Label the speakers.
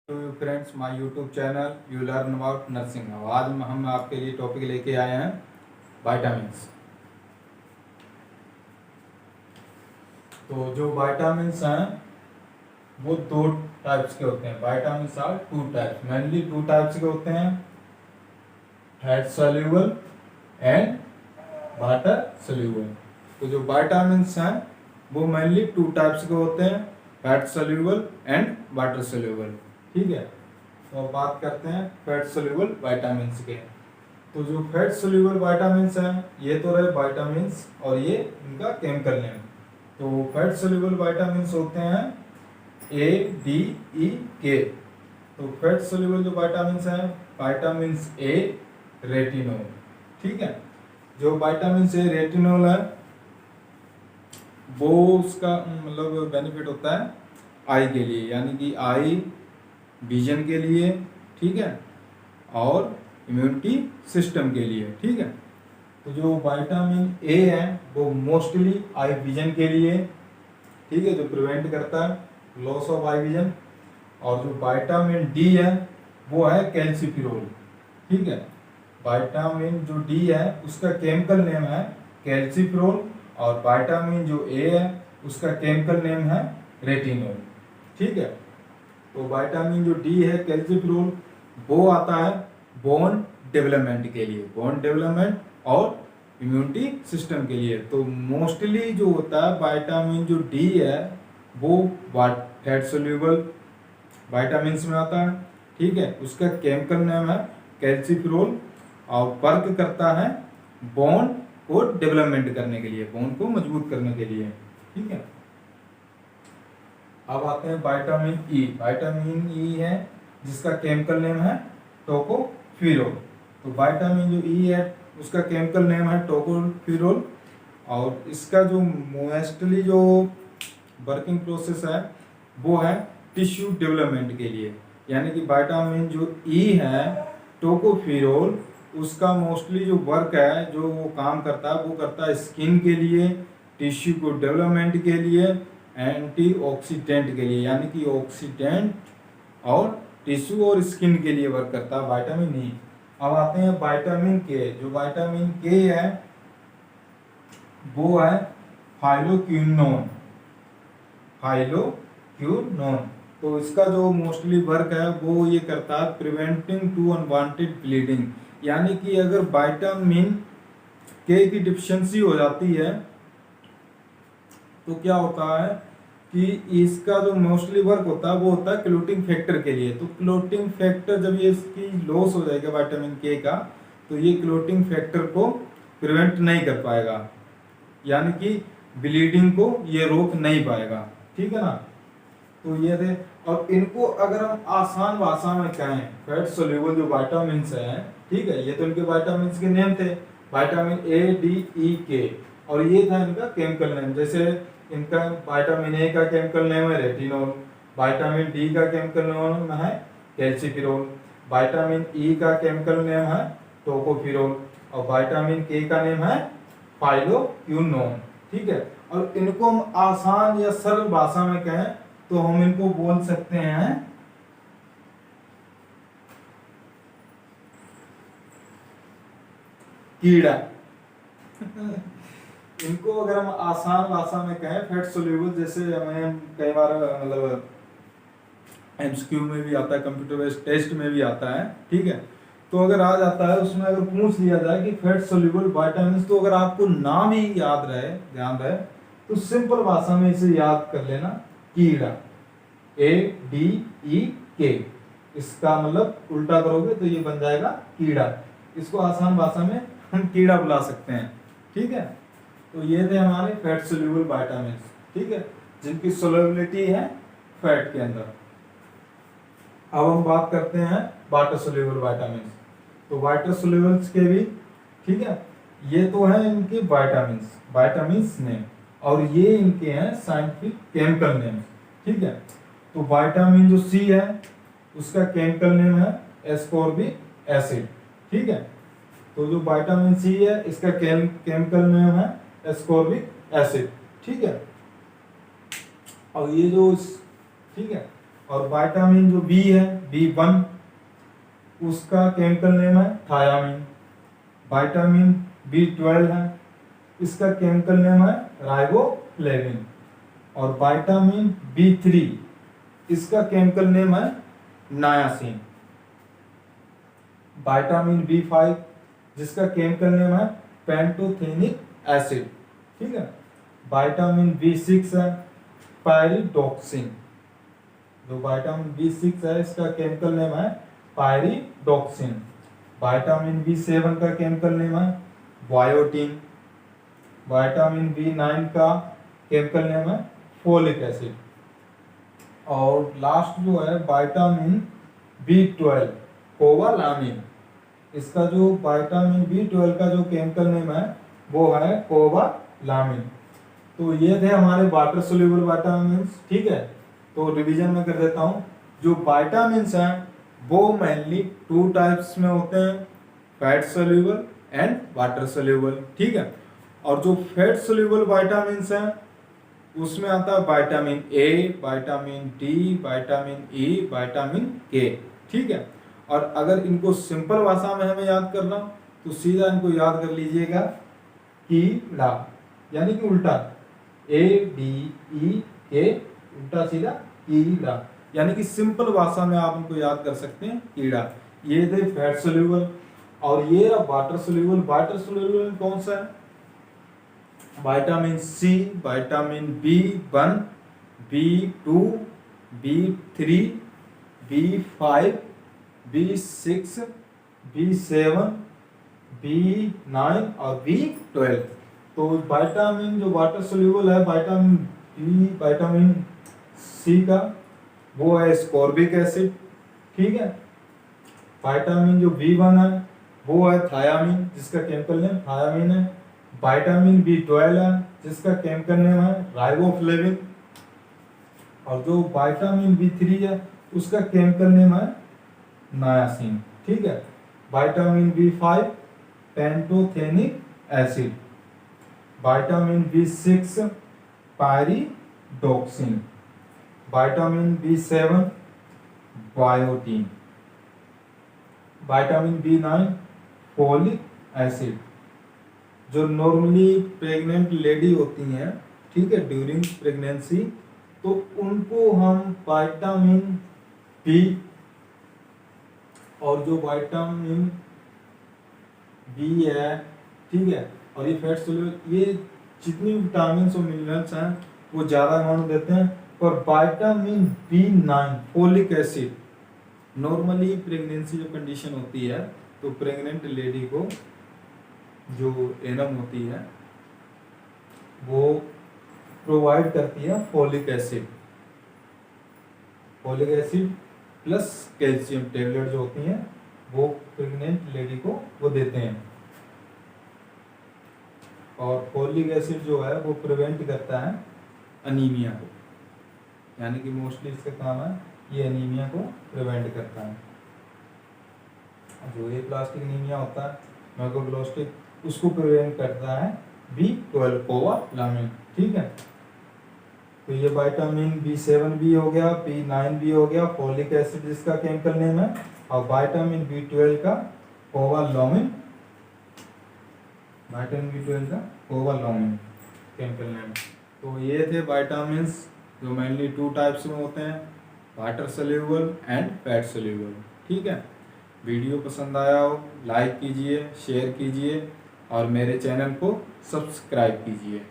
Speaker 1: To friends my YouTube channel you learn about nursing. आज हम आपके लिए टॉपिक लेके आए हैं वाइटामिन्स। तो जो वाइटामिन्स हैं वो दो टाइप्स के होते हैं। Vitamins are two types, mainly two types के होते हैं, fat soluble and water soluble. तो जो वाइटामिन्स हैं वो मेनली टू टाइप्स के होते हैं, fat soluble and water soluble. ठीक है, तो अब बात करते हैं फैट सॉल्यूबल वाइटामिन्स के। तो जो फैट सॉल्यूबल वाइटामिन्स हैं ये तो रहे वाइटामिन्स और ये इनका केमिकल नेम। तो फैट सॉल्यूबल वाइटामिन्स होते हैं ए, डी, ई, के। तो फैट सॉल्यूबल जो वाइटामिन्स हैं, वाइटामिन्स ए, रेटिनोल। ठीक है, जो वाइटामिन ए रेटिनोल है वो उसका मतलब बेनिफिट होता है आई के लिए, यानी कि आई विजन के लिए, ठीक है, और इम्यूनिटी सिस्टम के लिए। ठीक है, तो जो विटामिन ए है वो मोस्टली आई विजन के लिए, ठीक है, जो प्रिवेंट करता है लॉस ऑफ आई विजन। और जो विटामिन डी है वो है कैल्सिफिरोल। ठीक है, विटामिन जो डी है उसका केमिकल नेम है कैल्सिफिरोल, और विटामिन जो ए है उसका केमिकल नेम है रेटिनोल। ठीक है, तो विटामिन जो डी है कैल्सिफिरोल वो आता है बोन डेवलपमेंट के लिए, बोन डेवलपमेंट और इम्यूनिटी सिस्टम के लिए। तो मोस्टली जो होता है विटामिन जो डी है वो फैट सोल्यूबल विटामिन्स में आता है। ठीक है, उसका केमिकल नेम है कैल्सिफिरोल और वर्क करता है बोन को डेवलपमेंट करने के लिए, बोन को मजबूत करने के लिए। ठीक है, अब आते हैं विटामिन ई। विटामिन ई है जिसका केमिकल नेम है टोकोफिरोल। तो विटामिन जो ई है उसका केमिकल नेम है टोकोफिरोल, और इसका जो मोस्टली जो वर्किंग प्रोसेस है वो है टिश्यू डेवलपमेंट के लिए। यानी कि विटामिन जो ई है टोकोफिरोल उसका मोस्टली जो वर्क है, जो वो काम करता है वो करता है स्किन के लिए, टिश्यू को डेवलपमेंट के लिए, एंटीऑक्सीडेंट के लिए, यानी कि ऑक्सीडेंट और टिश्यू और स्किन के लिए वर्क करता है विटामिन ई। अब आते हैं विटामिन के। जो विटामिन के है वो है फाइलोक्विनोन। फाइलोक्विनोन, तो इसका जो मोस्टली वर्क है वो ये करता है प्रिवेंटिंग टू अनवांटेड ब्लीडिंग। यानी कि अगर विटामिन के की डिफिशियंसी हो जाती है तो क्या होता है कि इसका जो मोस्टली वर्क होता है वो होता है क्लोटिंग फैक्टर के लिए। तो क्लोटिंग फैक्टर जब ये इसकी लॉस हो जाएगा विटामिन के का, तो ये क्लोटिंग फैक्टर को प्रिवेंट नहीं कर पाएगा, यानी कि ब्लीडिंग को ये रोक नहीं पाएगा। ठीक है ना, तो ये थे। और इनको अगर हम आसान भाषा में कहें, फैट सोल्यूबल जो विटामिन्स हैं, ठीक है, ये तो इनके विटामिन्स के नेम थे, विटामिन ए, डी, ई, के, और ये था इनका केमिकल नेम। जैसे इनका विटामिन ए का केमिकल नेम है रेटिनोल, विटामिन डी का केमिकल नेम है कैल्सिफिरोल, विटामिन ई का केमिकल नेम है टोकोफिरोल, और विटामिन के का नेम है फाइलोक्विनोन। ठीक है, और इनको हम आसान या सरल भाषा में कहें तो हम इनको बोल सकते हैं कीड़ा। इनको अगर हम आसान भाषा में कहें फैट सोल्यूबल, जैसे हमें कई बार मतलब एमसीक्यू में भी आता है, कंप्यूटर बेस्ड टेस्ट में भी आता है। ठीक है, तो अगर आ जाता है उसमें अगर पूछ लिया जाए कि फैट सोल्यूबल विटामिन, तो अगर आपको नाम ही याद रहे, ध्यान रहे, तो सिंपल भाषा में इसे याद कर लेना कीड़ा, ए, डी, ई, के। इसका मतलब उल्टा करोगे तो ये बन जाएगा कीड़ा। इसको आसान भाषा में हम कीड़ा बुला सकते हैं। ठीक है, तो ये थे हमारे फैट सोल्यूबल विटामिन्स, ठीक है, जिनकी सोल्युबिलिटी है फैट के अंदर। अब हम बात करते हैं वाटर सोल्यूबल विटामिन्स। तो वाटर सोल्यूबल्स के भी, ठीक है, ये तो है इनके विटामिन्स नेम, और ये इनके हैं साइंटिफिक केमिकल नेम। ठीक है, तो विटामिन जो सी है उसका केमिकल नेम है एस्कॉर्बिक एसिड। ठीक है, तो जो विटामिन सी है इसका केमिकल नेम है एस्कॉर्बिक एसिड। ठीक है, और ये जो, ठीक है, और विटामिन जो बी है B1, उसका केमिकल नेम है थायामीन। विटामिन B12 है, इसका केमिकल नेम है राइबोफ्लेविन। और विटामिन B3, इसका केमिकल नेम है नायासिन। विटामिन B5, जिसका केमिकल नेम है पेंटोथेनिक एसिड, ठीक है। विटामिन B6 है पायरिडॉक्सिन। जो विटामिन B6 है इसका केमिकल नेम है पायरिडॉक्सिन। विटामिन B7 का केमिकल नेम है बायोटीन। विटामिन B9 का केमिकल नेम है फोलिक एसिड। और लास्ट जो है विटामिन B12 कोबालामिन। इसका जो विटामिन B12 का जो केमिकल नेम है वो है कोबालामिन। तो ये थे हमारे वाटर सोल्यूबल विटामिन्स, ठीक है। तो रिवीजन में कर देता हूँ। जो विटामिन्स हैं वो मेनली 2 टाइप्स में होते हैं, fat soluble and water soluble, ठीक है। और जो फैट सोल्यूबल विटामिन्स हैं उसमें आता है vitamin A, vitamin D, vitamin E, vitamin के, ठीक है। और अगर इनको सिंपल भाषा में हमें याद करना तो सीधा इनको याद कर लीजिएगा कीड़ा, यानी कि उल्टा ADE उल्टा सीधा कीड़ा, यानी कि सिंपल भाषा में आप इनको याद कर सकते हैं कीड़ा। ये थे फैट सोल्यूबल। और ये रहा वाटर सोल्यूबल। वाटर सोल्यूबल कौन सा है? Vitamin C, vitamin B1, B2, B3, B5, B6, B7, B9 और B12। तो विटामिन जो वाटर सोल्यूबल है विटामिन C का वो है स्कॉर्बिक एसिड, ठीक है। विटामिन जो B1 है वो है थायामीन, जिसका केमिकल नेम थायामीन है। विटामिन B12 है जिसका केमिकल नेम है राइबोफ्लेविन। और जो विटामिन B3 है उसका केमिकल नेम है नायासिन, ठीक है। Vitamin B5 pantothenic acid. Vitamin B6 pyridoxine. Vitamin B7 biotin. Vitamin B9 folic acid. जो नॉर्मली प्रेग्नेंट लेडी होती हैं, ठीक है, ड्यूरिंग प्रेगनेंसी, तो उनको हम विटामिन बी और जो विटामिन बी है, ठीक है, और ये फैट सोल्यूबल, ये जितनी विटामिन और मिनरल्स हैं वो ज़्यादा अमाउंट देते हैं। और vitamin B9 folic acid normally pregnancy जो कंडीशन होती है तो प्रेग्नेंट लेडी को जो एनम होती है वो प्रोवाइड करती है folic acid. Folic acid plus calcium tablet जो होती हैं वो प्रेग्नेंट लेडी को वो देते हैं। और फोलिक एसिड जो है वो प्रिवेंट करता है अनीमिया को, यानी कि मोस्टली इसका काम है ये अनीमिया को प्रिवेंट करता है। जो एप्लास्टिक अनीमिया होता है मैक्रोब्लास्टिक, उसको प्रिवेंट करता है B12 कोबालामिन, ठीक है। तो ये विटामिन B7 भी हो गया, B9 भी हो गया, फोलिक एसिड जिसका केमिकल नेम है, और विटामिन B12 का कोबालामिन, विटामिन B12 का कोबालामिन केमिकल नेम। तो ये थे विटामिन्स जो मेनली 2 टाइप्स में होते हैं, water soluble and fat soluble, ठीक है। वीडियो पसंद आया हो लाइक कीजिए, शेयर कीजिए और मेरे चैनल को सब्सक्राइब कीजिए।